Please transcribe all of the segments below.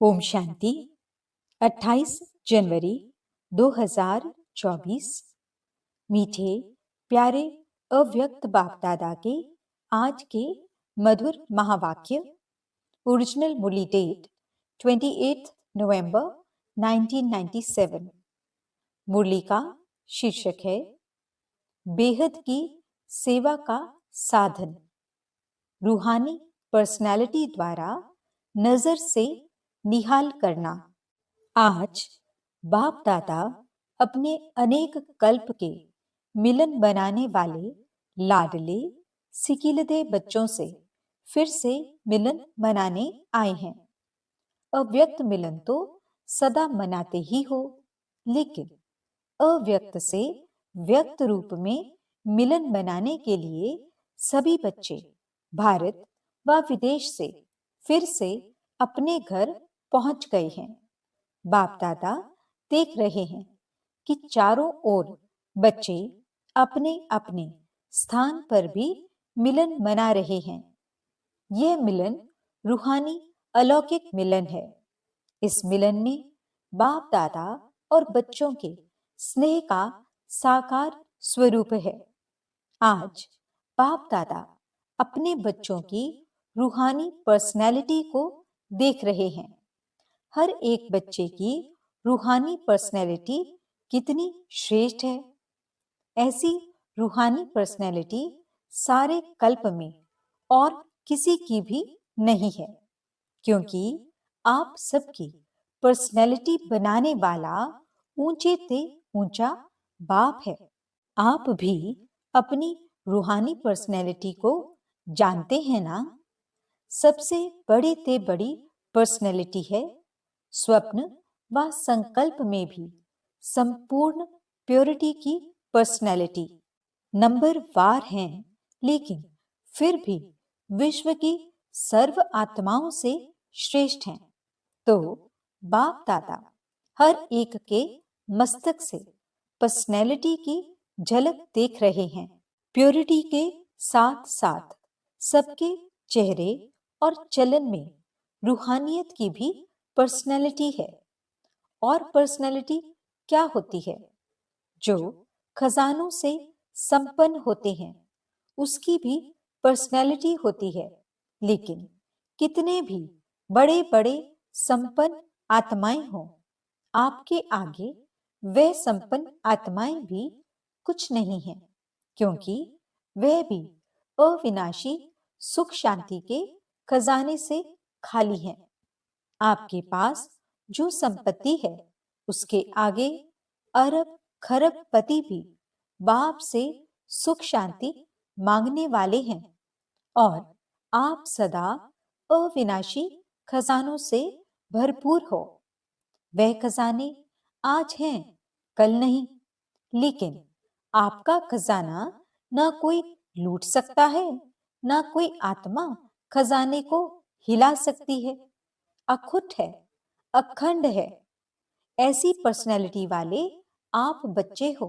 ओम शांति। 28 जनवरी 2024। मीठे प्यारे अव्यक्त बाप दादा के आज के मधुर महावाक्य। ओरिजिनल मुरली डेट 28 नवंबर 1997। मुरली का शीर्षक है बेहद की सेवा का साधन। रूहानी पर्सनालिटी द्वारा नजर से निहाल करना। आज बाप दादा अपने अनेक कल्प के मिलन बनाने वाले लाडले सिकिलदे बच्चों से फिर से मिलन मनाने आए हैं। अव्यक्त मिलन तो सदा मनाते ही हो, लेकिन अव्यक्त से व्यक्त रूप में मिलन मनाने के लिए सभी बच्चे भारत व विदेश से फिर से अपने घर पहुंच गए हैं। बाप दादा देख रहे हैं कि चारों ओर बच्चे अपने अपने स्थान पर भी मिलन मना रहे हैं। यह मिलन रूहानी अलौकिक मिलन है। इस मिलन में बाप दादा और बच्चों के स्नेह का साकार स्वरूप है। आज बाप दादा अपने बच्चों की रूहानी पर्सनैलिटी को देख रहे हैं। हर एक बच्चे की रूहानी पर्सनैलिटी कितनी श्रेष्ठ है। ऐसी रूहानी पर्सनैलिटी सारे कल्प में और किसी की भी नहीं है, क्योंकि आप सबकी पर्सनैलिटी बनाने वाला ऊंचे से ऊंचा बाप है। आप भी अपनी रूहानी पर्सनैलिटी को जानते हैं ना। सबसे बड़े ते बड़ी पर्सनैलिटी है स्वप्न व संकल्प में भी संपूर्ण प्योरिटी की पर्सनैलिटी। नंबर वार हैं, लेकिन फिर भी विश्व की सर्व आत्माओं से श्रेष्ठ हैं। तो बाप दादा हर एक के मस्तक से पर्सनैलिटी की झलक देख रहे हैं। प्योरिटी के साथ साथ सबके चेहरे और चलन में रूहानियत की भी पर्सनैलिटी है। और पर्सनैलिटी क्या होती है? जो खजानों से संपन्न होते हैं उसकी भी पर्सनैलिटी होती है। लेकिन कितने भी बड़े बड़े संपन्न आत्माएं हों, आपके आगे वह संपन्न आत्माएं भी कुछ नहीं है, क्योंकि वह भी अविनाशी सुख शांति के खजाने से खाली हैं। आपके पास जो संपत्ति है उसके आगे अरब खरब पति भी बाप से सुख शांति मांगने वाले हैं। और आप सदा अविनाशी खजानों से भरपूर हो। वह खजाने आज हैं, कल नहीं, लेकिन आपका खजाना ना कोई लूट सकता है, ना कोई आत्मा खजाने को हिला सकती है। अखुट है, अखंड है। ऐसी पर्सनैलिटी वाले आप बच्चे हो।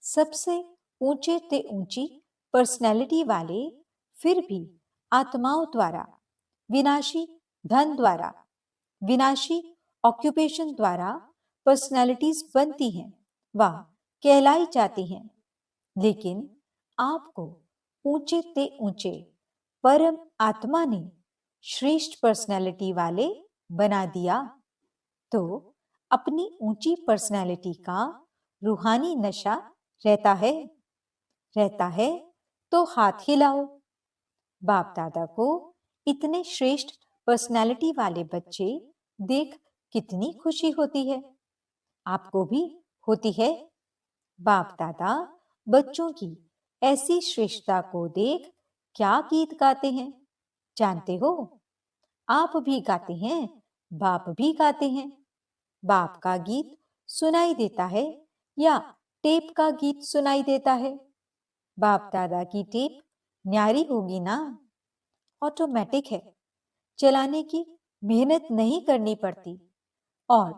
सबसे ऊंचे ते ऊंची पर्सनैलिटी वाले फिर भी आत्माओं द्वारा, विनाशी धन द्वारा, विनाशी ऑक्यूपेशन द्वारा पर्सनैलिटीज बनती हैं व कहलाई जाती हैं। लेकिन आपको ऊंचे ते ऊंचे परम आत्मा ने श्रेष्ठ पर्सनैलिटी वाले बना दिया। तो अपनी ऊंची पर्सनैलिटी का रूहानी नशा रहता है तो हाथ हिलाओ। बाप दादा को इतने श्रेष्ठ पर्सनैलिटी वाले बच्चे देख कितनी खुशी होती है। आपको भी होती है। बाप दादा बच्चों की ऐसी श्रेष्ठता को देख क्या गीत गाते हैं जानते हो? आप भी गाते हैं, बाप भी गाते हैं। बाप का गीत सुनाई देता है या टेप का गीत सुनाई देता है? बाप दादा की टेप न्यारी होगी ना। ऑटोमेटिक है, चलाने की मेहनत नहीं करनी पड़ती। और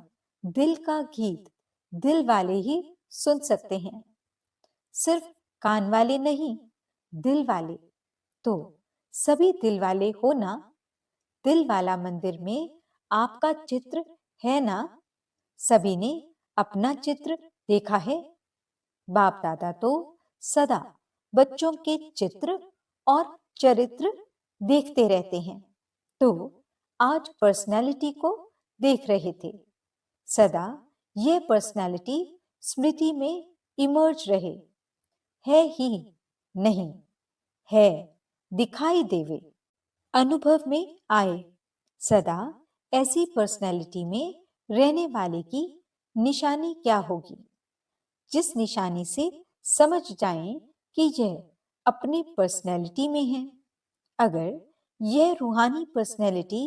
दिल का गीत दिल वाले ही सुन सकते हैं, सिर्फ कान वाले नहीं, दिल वाले। तो सभी दिल वाले हो ना। दिल वाला मंदिर में आपका चित्र है ना? सभी ने अपना चित्र देखा है। बाप दादा तो सदा बच्चों के चित्र और चरित्र देखते रहते हैं। तो आज पर्सनैलिटी को देख रहे थे। सदा यह पर्सनैलिटी स्मृति में इमर्ज रहे। है ही नहीं, है दिखाई देवे, अनुभव में आए। सदा ऐसी पर्सनैलिटी में रहने वाले की निशानी क्या होगी, जिस निशानी से समझ जाएं कि यह अपनी पर्सनैलिटी में है। अगर यह रूहानी पर्सनैलिटी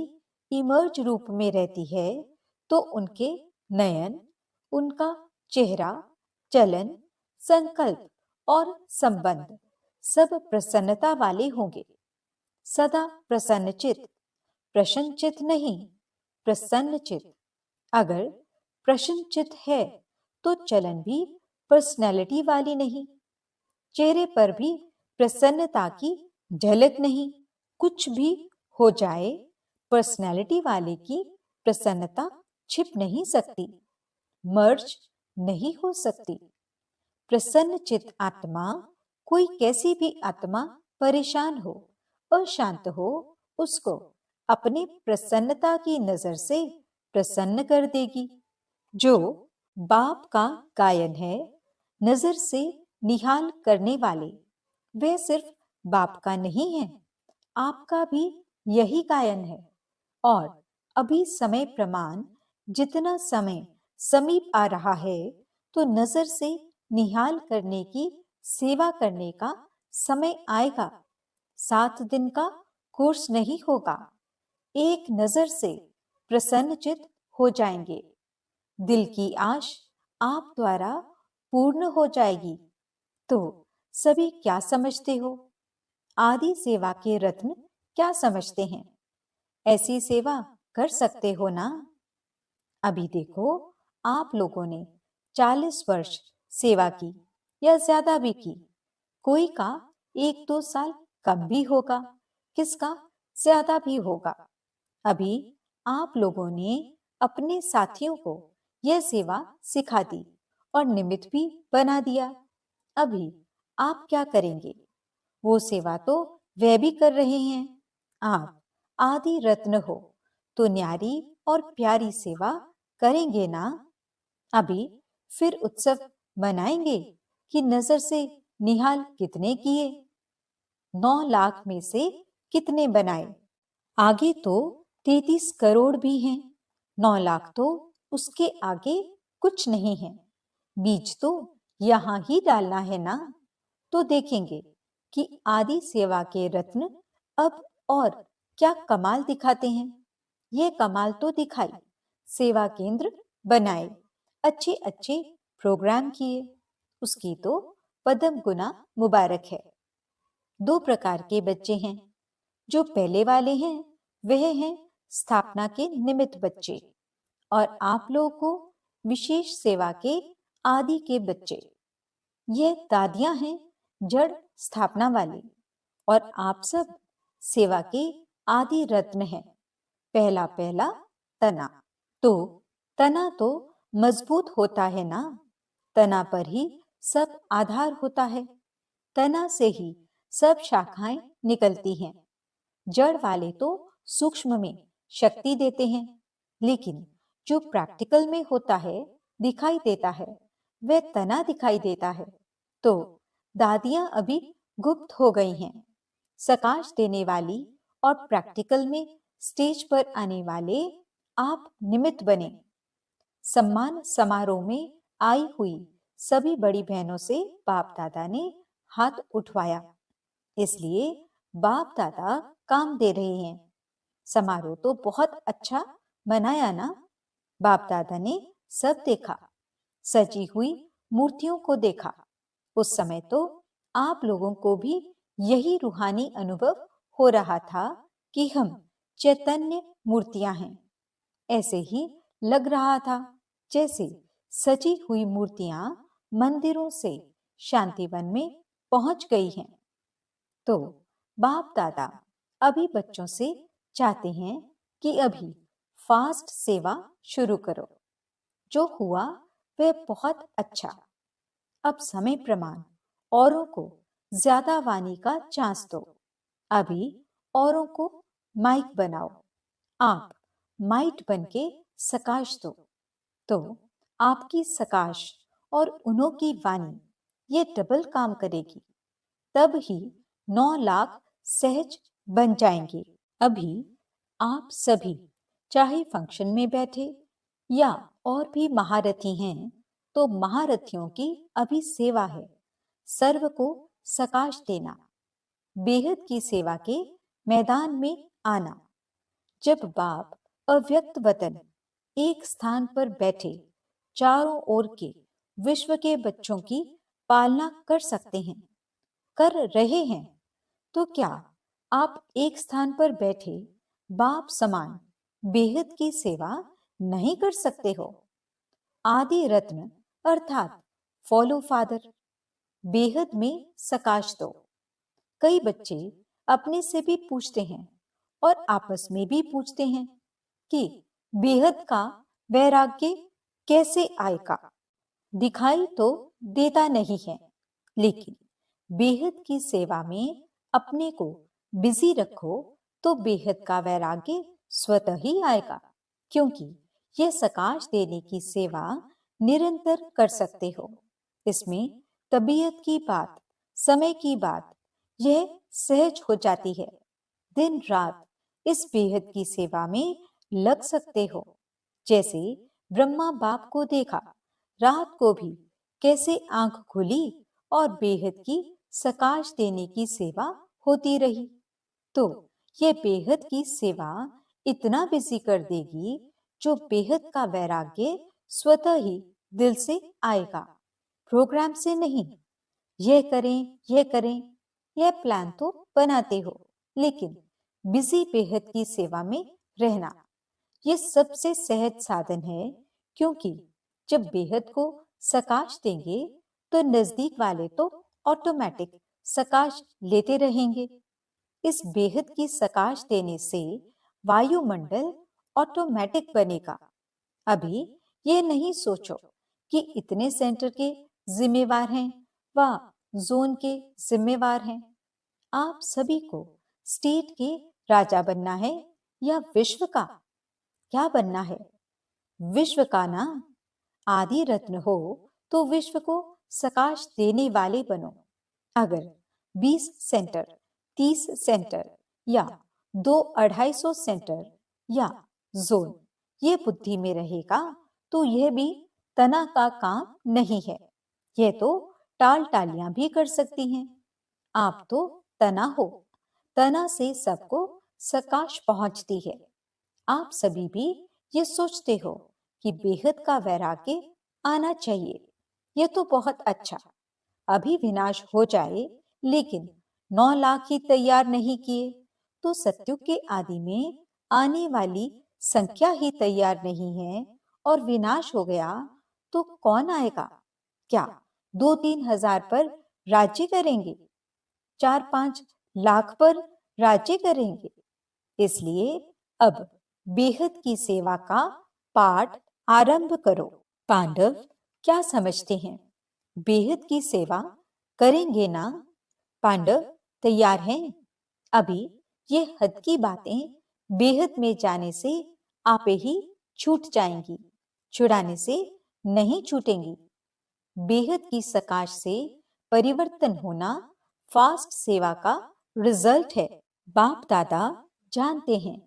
इमर्ज रूप में रहती है तो उनके नयन, उनका चेहरा, चलन, संकल्प और संबंध सब प्रसन्नता वाले होंगे। सदा प्रसन्नचित, प्रसन्नचित नहीं, प्रसन्नचित। अगर प्रसन्नचित है तो चलन भी पर्सनैलिटी वाली नहीं, चेहरे पर भी प्रसन्नता की झलक नहीं। कुछ भी हो जाए, पर्सनैलिटी वाले की प्रसन्नता छिप नहीं सकती, मर्ज नहीं हो सकती। प्रसन्नचित आत्मा, कोई कैसी भी आत्मा परेशान हो, अशांत हो, उसको अपनी प्रसन्नता की नजर से प्रसन्न कर देगी। जो बाप का गायन है, नजर से निहाल करने वाले, वह सिर्फ बाप का नहीं है, आपका भी यही गायन है। और अभी समय प्रमाण जितना समय समीप आ रहा है, तो नजर से निहाल करने की सेवा करने का समय आएगा। 7 दिन का कोर्स नहीं होगा, एक नजर से प्रसन्नचित हो जाएंगे। दिल की आश आप द्वारा पूर्ण हो जाएगी। तो सभी क्या समझते हो? आदि सेवा के रत्न क्या समझते हैं? ऐसी सेवा कर सकते हो ना? अभी देखो, आप लोगों ने 40 वर्ष सेवा की या ज्यादा भी की। कोई का 1-2 साल कम भी होगा, किसका ज्यादा भी होगा। अभी आप लोगों ने अपने साथियों को यह सेवा सिखा दी और निमित्त भी बना दिया। अभी आप क्या करेंगे? वो सेवा तो वह भी कर रहे हैं। आप आदि रत्न हो तो न्यारी और प्यारी सेवा करेंगे ना? अभी फिर उत्सव मनाएंगे कि नजर से निहाल कितने किए, 9 लाख में से कितने बनाए? आगे तो 33 करोड़ भी हैं, 9 लाख तो उसके आगे कुछ नहीं है। बीज तो यहां ही डालना है ना। तो देखेंगे कि आदि सेवा के रत्न अब और क्या कमाल दिखाते हैं। ये कमाल तो दिखाई, सेवा केंद्र बनाए, अच्छे अच्छे प्रोग्राम किए, उसकी तो पदम गुना मुबारक है। 2 प्रकार के बच्चे हैं। जो पहले वाले हैं वह हैं स्थापना के निमित्त बच्चे, और आप लोगों को विशेष सेवा के आदि के बच्चे। ये दादियां हैं जड़ स्थापना वाली, और आप सब सेवा के आदि रत्न हैं। पहला पहला तना। तो तना तो मजबूत होता है ना, तना पर ही सब आधार होता है, तना से ही सब शाखाएं निकलती हैं। जड़ वाले तो सूक्ष्म में शक्ति देते हैं, लेकिन जो प्रैक्टिकल में होता है, दिखाई देता है, वह तना दिखाई देता है। तो दादियां अभी गुप्त हो गई हैं। सकाश देने वाली और प्रैक्टिकल में स्टेज पर आने वाले आप निमित्त बने। सम्मान समारोह में आई हुई सभी बड़ी बहनों से बाप दादा ने हाथ उठवाया, इसलिए बाप दादा काम दे रहे हैं। समारोह तो बहुत अच्छा मनाया ना? बाप दादा ने सब देखा, सजी हुई मूर्तियों को देखा। उस समय तो आप लोगों को भी यही रूहानी अनुभव हो रहा था कि हम चैतन्य मूर्तियां हैं। ऐसे ही लग रहा था जैसे सजी हुई मूर्तियां मंदिरों से शांतिवन में पहुंच गई हैं। तो बाप दादा अभी बच्चों से चाहते हैं कि अभी फास्ट सेवा शुरू करो। जो हुआ वह बहुत अच्छा। अब समय प्रमाण औरों को ज्यादा वाणी का चांस दो। अभी औरों को माइक बनाओ। आप माइट बनके सकाश दो, तो आपकी सकाश और उन्हों की वाणी ये डबल काम करेगी। तब ही 9 लाख सहज बन जाएंगे। अभी आप सभी चाहे फंक्शन में बैठे या और भी महारथी हैं, तो महारथियों की अभी सेवा है सर्व को सकाश देना, बेहद की सेवा के मैदान में आना। जब बाप अव्यक्त वतन एक स्थान पर बैठे चारों ओर के विश्व के बच्चों की पालना कर सकते हैं, कर रहे हैं, तो क्या आप एक स्थान पर बैठे बाप समान बेहद की सेवा नहीं कर सकते हो? आदि रत्न अर्थात फॉलो फादर, बेहद में सकाश दो। कई बच्चे अपने से भी पूछते हैं और आपस में भी पूछते हैं कि बेहद का वैराग्य कैसे आएगा। दिखाई तो देता नहीं है, लेकिन बेहद की सेवा में अपने को बिजी रखो तो बेहद का वैराग्य स्वतः ही आएगा, क्योंकि यह सकाश देने की सेवा निरंतर कर सकते हो। इसमें तबीयत की बात, समय की बात, यह सहज हो जाती है। दिन रात इस बेहद की सेवा में लग सकते हो। जैसे ब्रह्मा बाप को देखा, रात को भी कैसे आंख खुली और बेहद की सकाश देने की सेवा होती रही। तो यह बेहद की सेवा इतना बिजी कर देगी जो बेहद का वैराग्य स्वतः ही दिल से आएगा, प्रोग्राम से नहीं। यह करें, यह करें, यह प्लान तो बनाते हो, लेकिन बिजी बेहद की सेवा में रहना यह सबसे सहज साधन है, क्योंकि जब बेहद को सकाश देंगे तो नजदीक वाले तो ऑटोमेटिक सकाश लेते रहेंगे। इस बेहद की सकाश देने से वायुमंडल ऑटोमेटिक बनेगा। अभी ये नहीं सोचो कि इतने सेंटर के जिम्मेवार हैं व जोन के जिम्मेवार हैं। आप सभी को स्टेट के राजा बनना है या विश्व का? क्या बनना है? विश्व का ना। आदि रत्न हो तो विश्व को सकाश देने वाले बनो। अगर 20 सेंटर, 30 सेंटर या 2-250 सेंटर या जोन ये बुद्धि में रहेगा तो यह भी तना का काम नहीं है। यह तो टाल टालियां भी कर सकती हैं। आप तो तना हो, तना से सबको सकाश पहुंचती है। आप सभी भी ये सोचते हो कि बेहद का वैराग्य आना चाहिए। यह तो बहुत अच्छा। अभी विनाश हो जाए, लेकिन 9 लाख ही तैयार नहीं किए तो सत्युग के आदि में आने वाली संख्या ही तैयार नहीं है और विनाश हो गया तो कौन आएगा? क्या 2-3 हजार पर राज्य करेंगे? 4-5 लाख पर राज्य करेंगे? इसलिए अब बेहद की सेवा का पाठ आरंभ करो। पांडव क्या समझते हैं? बेहद की सेवा करेंगे ना? पांडव तैयार हैं? अभी ये हद की बातें बेहद में जाने से आपे ही छूट जाएंगी, छुड़ाने से नहीं छूटेंगी। बेहद की सकाश से परिवर्तन होना फास्ट सेवा का रिजल्ट है। बाप दादा जानते हैं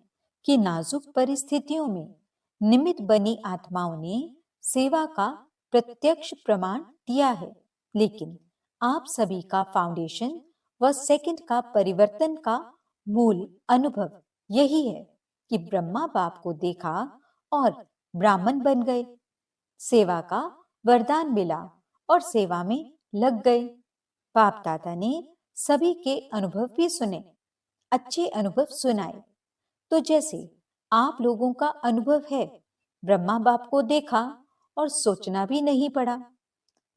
कि नाजुक परिस्थितियों में निमित्त बनी आत्माओं ने सेवा का प्रत्यक्ष प्रमाण दिया है, लेकिन आप सभी का फाउंडेशन व सेकंड का परिवर्तन का मूल अनुभव यही है कि ब्रह्मा बाप को देखा और ब्राह्मण बन गए, सेवा का वरदान मिला और सेवा में लग गए। बाप दादा ने सभी के अनुभव भी सुने, अच्छे अनुभव सुनाए। तो जैसे आप लोगों का अनुभव है, ब्रह्मा बाप को देखा और सोचना भी नहीं पड़ा,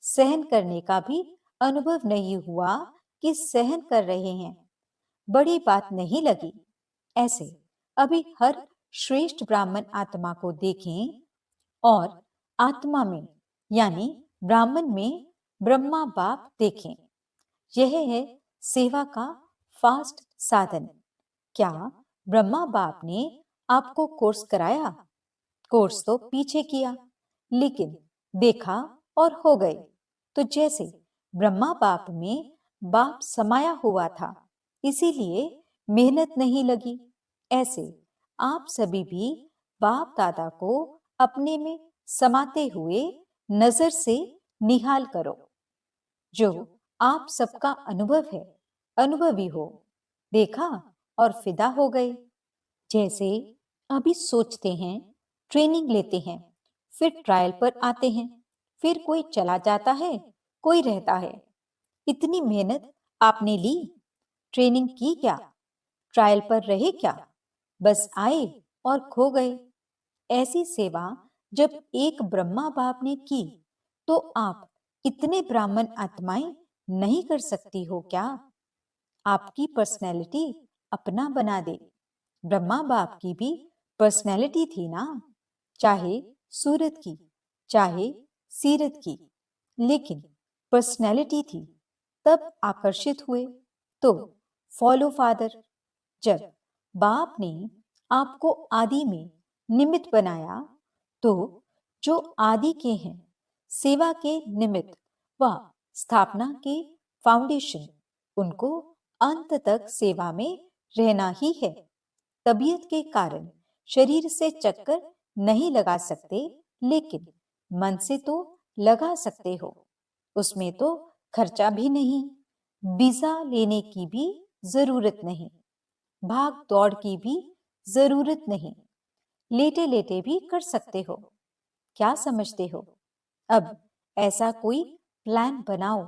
सहन करने का भी अनुभव नहीं हुआ कि सहन कर रहे हैं, बड़ी बात नहीं लगी। ऐसे अभी हर श्रेष्ठ ब्राह्मण आत्मा को देखें और आत्मा में यानी ब्राह्मण में ब्रह्मा बाप देखें। यह है सेवा का फास्ट साधन। क्या ब्रह्मा बाप ने आपको कोर्स कराया? कोर्स तो पीछे किया, लेकिन देखा और हो गए। तो जैसे ब्रह्मा बाप में बाप समाया हुआ था, इसीलिए मेहनत नहीं लगी, ऐसे आप सभी भी बाप दादा को अपने में समाते हुए नजर से निहाल करो। जो आप सबका अनुभव है, अनुभवी हो, देखा और फिदा हो गए। जैसे अभी सोचते हैं, ट्रेनिंग लेते हैं, फिर ट्रायल पर आते हैं, फिर कोई चला जाता है, कोई रहता है। इतनी मेहनत आपने ली, ट्रेनिंग की क्या, ट्रायल पर रहे क्या, बस आए और खो गए। ऐसी सेवा जब एक ब्रह्मा बाप ने की, तो आप इतने ब्राह्मण आत्माएं नहीं कर सकती हो क्या? आपकी पर्सनैलिटी अपना बना दे। ब्रह्मा बाप की भी पर्सनैलिटी थी ना, चाहे सूरत की, चाहे सीरत की, लेकिन पर्सनैलिटी थी। तब आकर्षित हुए। तो फॉलो फादर। जब बाप ने आपको आदि में निमित्त बनाया, तो जो आदि के हैं, सेवा के निमित्त व स्थापना के फाउंडेशन, उनको अंत तक सेवा में रहना ही है। तबीयत के कारण शरीर से चक्कर नहीं लगा सकते, लेकिन मन से तो लगा सकते हो। उसमें तो खर्चा भी नहीं, वीजा लेने की भी जरूरत नहीं, भाग दौड़ की भी जरूरत नहीं, लेटे लेटे भी कर सकते हो। क्या समझते हो? अब ऐसा कोई प्लान बनाओ,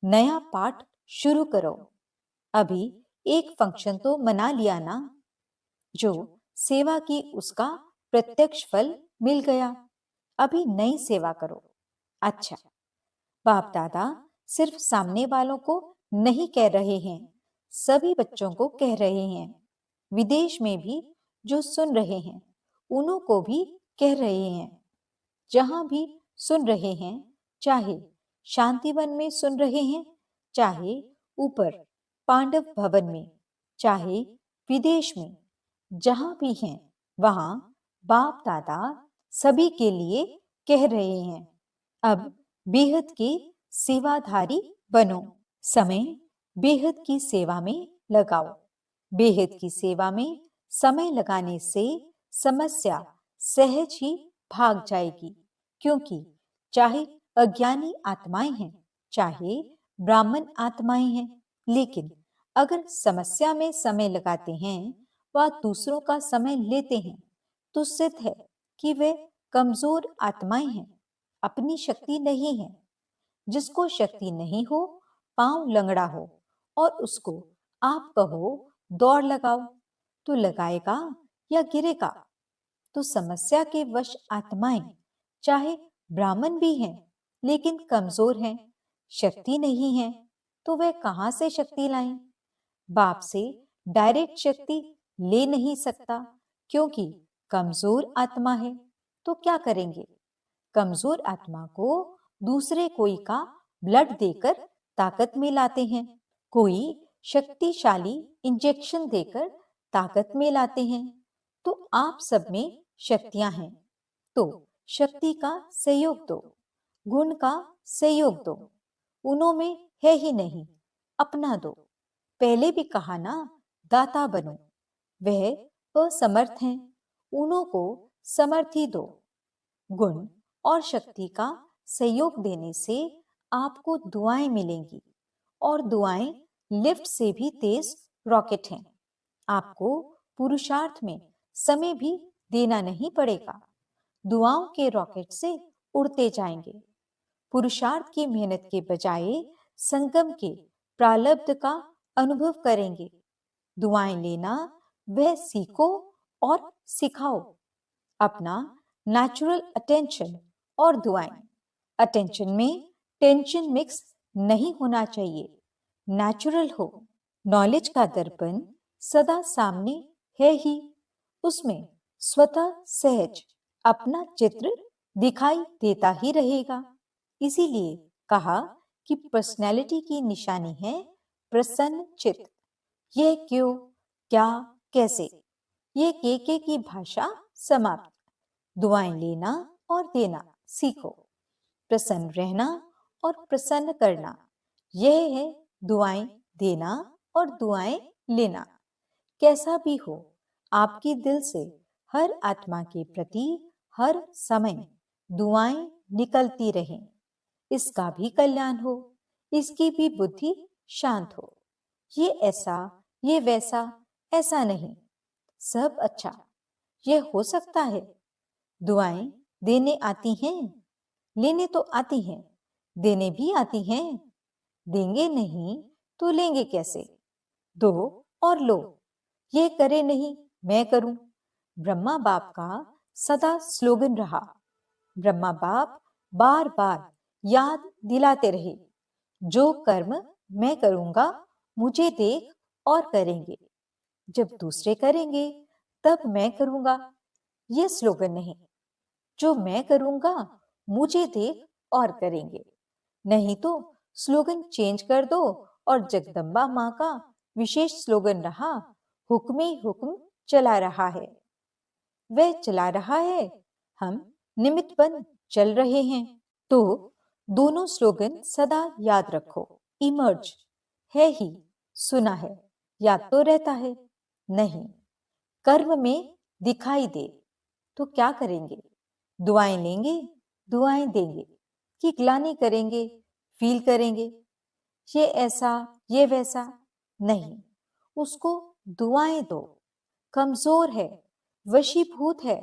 नया पाठ शुरू करो। अभी एक फंक्शन तो मना लिया ना, जो सेवा की उसका प्रत्यक्ष फल मिल गया। अभी नई सेवा करो। अच्छा, बाप दादा सिर्फ सामने वालों को नहीं कह रहे हैं, सभी बच्चों को कह रहे हैं। विदेश में भी जो सुन रहे हैं, उन्हों को भी कह रहे हैं। जहां भी सुन रहे हैं, चाहे शांतिवन में सुन रहे हैं, चाहे ऊपर पांडव भवन में, चाहे विदेश में, जहां भी हैं, वहां बाप दादा सभी के लिए कह रहे हैं। अब बेहद के सेवाधारी बनो। समय बेहद की सेवा में लगाओ। बेहद की सेवा में समय लगाने से समस्या सहज ही भाग जाएगी, क्योंकि चाहे अज्ञानी आत्माएं हैं, चाहे ब्राह्मण आत्माएं हैं, लेकिन अगर समस्या में समय लगाते हैं व दूसरों का समय लेते हैं, तो सिद्ध है कि वे कमजोर आत्माएं हैं, अपनी शक्ति नहीं है। जिसको शक्ति नहीं हो, पांव लंगड़ा हो, और उसको आप कहो दौड़ लगाओ, तो लगाएगा या गिरेगा? तो समस्या के वश आत्माएं चाहे ब्राह्मण भी हैं, लेकिन कमजोर हैं, शक्ति नहीं है, तो वे कहां से शक्ति लाएं? बाप से डायरेक्ट शक्ति ले नहीं सकता, क्योंकि कमजोर आत्मा है। तो क्या करेंगे? कमजोर आत्मा को दूसरे कोई का ब्लड देकर ताकत में लाते हैं, कोई शक्तिशाली इंजेक्शन देकर ताकत में लाते हैं। तो आप सब में शक्तियां हैं, तो शक्ति का सहयोग दो, गुण का सहयोग दो। उनों में है ही नहीं, अपना दो। पहले भी कहा ना, दाता बनो। वह असमर्थ हैं, उनों को समर्थी दो। गुण और शक्ति का सहयोग देने से आपको दुआएं मिलेंगी, और दुआएं लिफ्ट से भी तेज रॉकेट हैं। आपको पुरुषार्थ में समय भी देना नहीं पड़ेगा, दुआओं के रॉकेट से उड़ते जाएंगे। पुरुषार्थ की मेहनत के बजाय संगम के प्रारब्ध का अनुभव करेंगे। दुआएं लेना वह सीखो और सिखाओ। अपना नेचुरल अटेंशन और दुआएं। अटेंशन में टेंशन मिक्स नहीं होना चाहिए, नेचुरल हो। नॉलेज का दर्पण सदा सामने है ही, उसमें स्वतः सहज अपना चित्र दिखाई देता ही रहेगा। इसीलिए कहा कि पर्सनैलिटी की निशानी है प्रसन्न चित्त। यह क्यों, क्या, कैसे, ये के की भाषा समाप्त। दुआएं लेना और देना सीखो। प्रसन्न रहना और प्रसन्न करना, यह है दुआएं देना और दुआएं लेना। कैसा भी हो, आपकी दिल से हर आत्मा के प्रति हर समय दुआएं निकलती रहें। इसका भी कल्याण हो, इसकी भी बुद्धि शांत हो। ये ऐसा, ये वैसा, ऐसा नहीं, सब अच्छा। यह हो सकता है। दुआएं देने आती हैं, लेने तो आती हैं, देने भी आती हैं। देंगे नहीं तो लेंगे कैसे? दो और लो। ये करे नहीं, मैं करूं, ब्रह्मा बाप का सदा स्लोगन रहा। ब्रह्मा बाप बार बार याद दिलाते रहे, जो कर्म मैं करूंगा मुझे देख और करेंगे। जब दूसरे करेंगे तब मैं करूंगा, ये स्लोगन नहीं। जो मैं करूंगा मुझे देख और करेंगे। नहीं तो स्लोगन चेंज कर दो और जगदम्बा माँ का विशेष स्लोगन रहा, हुक्म ही हुक्म चला रहा है। वह चला रहा है, हम निमित्त बन चल रहे हैं। तो दोनों स्लोगन सदा याद रखो। इमर्ज है ही, सुना है, याद तो रहता है। नहीं, कर्म में दिखाई दे तो क्या करेंगे? दुआएं लेंगे, दुआएं देंगे कि ग्लानि करेंगे, फील करेंगे। ये ऐसा, ये वैसा नहीं, उसको दुआएं दो। कमजोर है, वशीभूत है,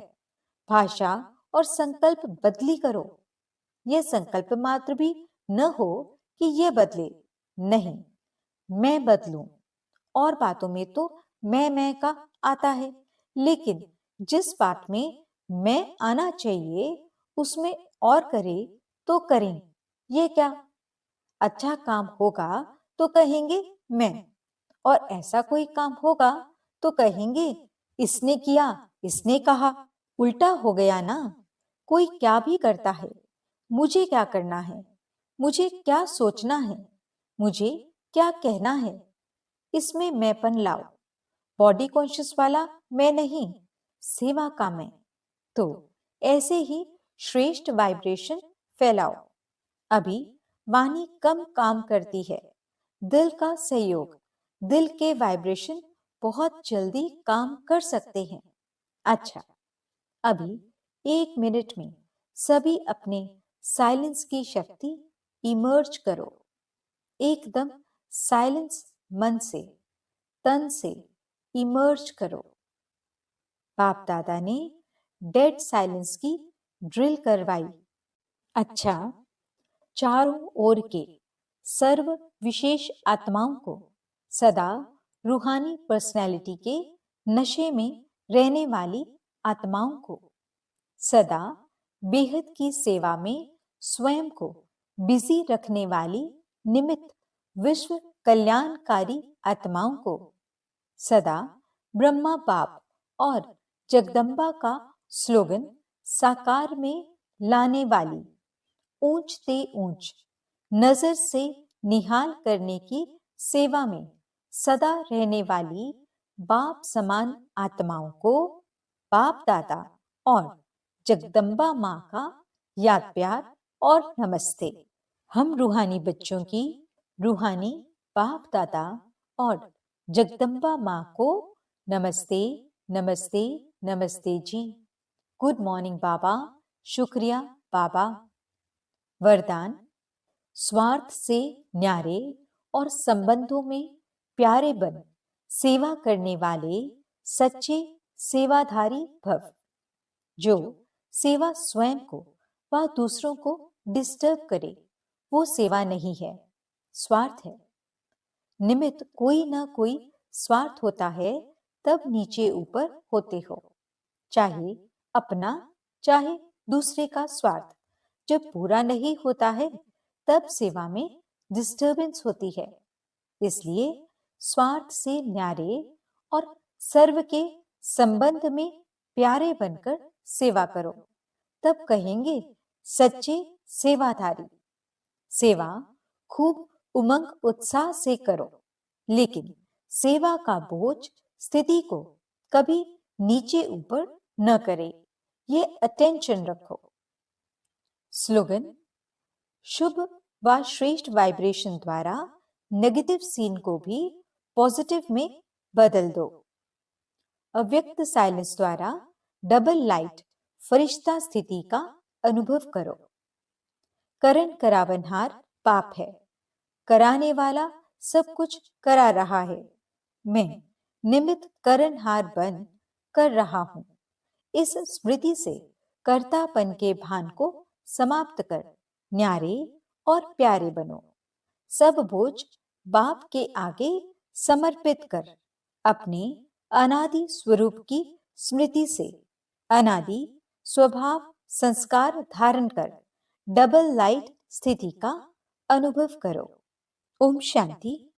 भाषा और संकल्प बदली करो। यह संकल्प मात्र भी न हो कि यह बदले। नहीं, मैं बदलूं। और बातों में तो मैं का आता है, लेकिन जिस बात में मैं आना चाहिए उसमें और करे तो करें। ये क्या? अच्छा काम होगा तो कहेंगे मैं, और ऐसा कोई काम होगा तो कहेंगे इसने किया, इसने कहा। उल्टा हो गया ना। कोई क्या भी करता है, मुझे क्या करना है, मुझे क्या सोचना है, मुझे क्या कहना है, इसमें मैंपन लाओ। बॉडी कॉन्शियस वाला मैं नहीं, सेवा का मैं। तो ऐसे ही श्रेष्ठ वाइब्रेशन फैलाओ। अभी वाणी कम काम करती है। दिल का सहयोग, दिल के वाइब्रेशन बहुत जल्दी काम कर सकते हैं। अच्छा, अभी 1 मिनट में सभी अपने साइलेंस की शक्ति इमर्ज करो। एकदम साइलेंस मन से, तन से इमर्ज करो। बाप दादा ने डेड साइलेंस की ड्रिल करवाई। अच्छा, चारों ओर के सर्व विशेष आत्माओं को सदा रूहानी पर्सनैलिटी के नशे में रहने वाली आत्माओं को सदा बेहद की सेवा में स्वयं को बिजी रखने वाली निमित्त विश्व कल्याणकारी आत्माओं को सदा ब्रह्मा बाप और जगदम्बा का स्लोगन साकार में लाने वाली, ऊंचते ऊंच नजर से निहाल करने की सेवा में सदा रहने वाली बाप समान आत्माओं को बाप दादा और जगदम्बा माँ का याद प्यार और नमस्ते। हम रूहानी बच्चों की रूहानी बाप दादा और जगदम्बा माँ को नमस्ते, नमस्ते, नमस्ते जी। गुड मॉर्निंग बाबा, शुक्रिया बाबा। वरदान: स्वार्थ से न्यारे और संबंधों में प्यारे बन सेवा करने वाले सच्चे सेवाधारी भव। जो सेवा स्वयं को व दूसरों को डिस्टर्ब करे वो सेवा नहीं है, स्वार्थ है। निमित्त कोई ना कोई स्वार्थ होता है, तब नीचे ऊपर होते हो। चाहे अपना चाहे दूसरे का स्वार्थ जब पूरा नहीं होता है तब सेवा में डिस्टर्बेंस होती है। इसलिए स्वार्थ से न्यारे और सर्व के संबंध में प्यारे बनकर सेवा करो, तब कहेंगे सच्चे सेवाधारी। सेवा खूब उमंग उत्साह से करो, लेकिन सेवा का बोझ स्थिति को कभी नीचे ऊपर न करे, ये अटेंशन रखो। स्लोगन: शुभ व श्रेष्ठ वाइब्रेशन द्वारा नेगेटिव सीन को भी पॉजिटिव में बदल दो। अव्यक्त साइलेंस द्वारा डबल लाइट फरिश्ता स्थिति का अनुभव करो। करण करावनहार पाप है, कराने वाला सब कुछ करा रहा है, मैं निमित्त करणहार बन कर रहा हूं। इस स्मृति से कर्तापन के भान को समाप्त कर न्यारे और प्यारे बनो। सब बोझ बाप के आगे समर्पित कर अपने अनादि स्वरूप की स्मृति से अनादि स्वभाव संस्कार धारण कर डबल लाइट स्थिति का अनुभव करो। ओम शांति।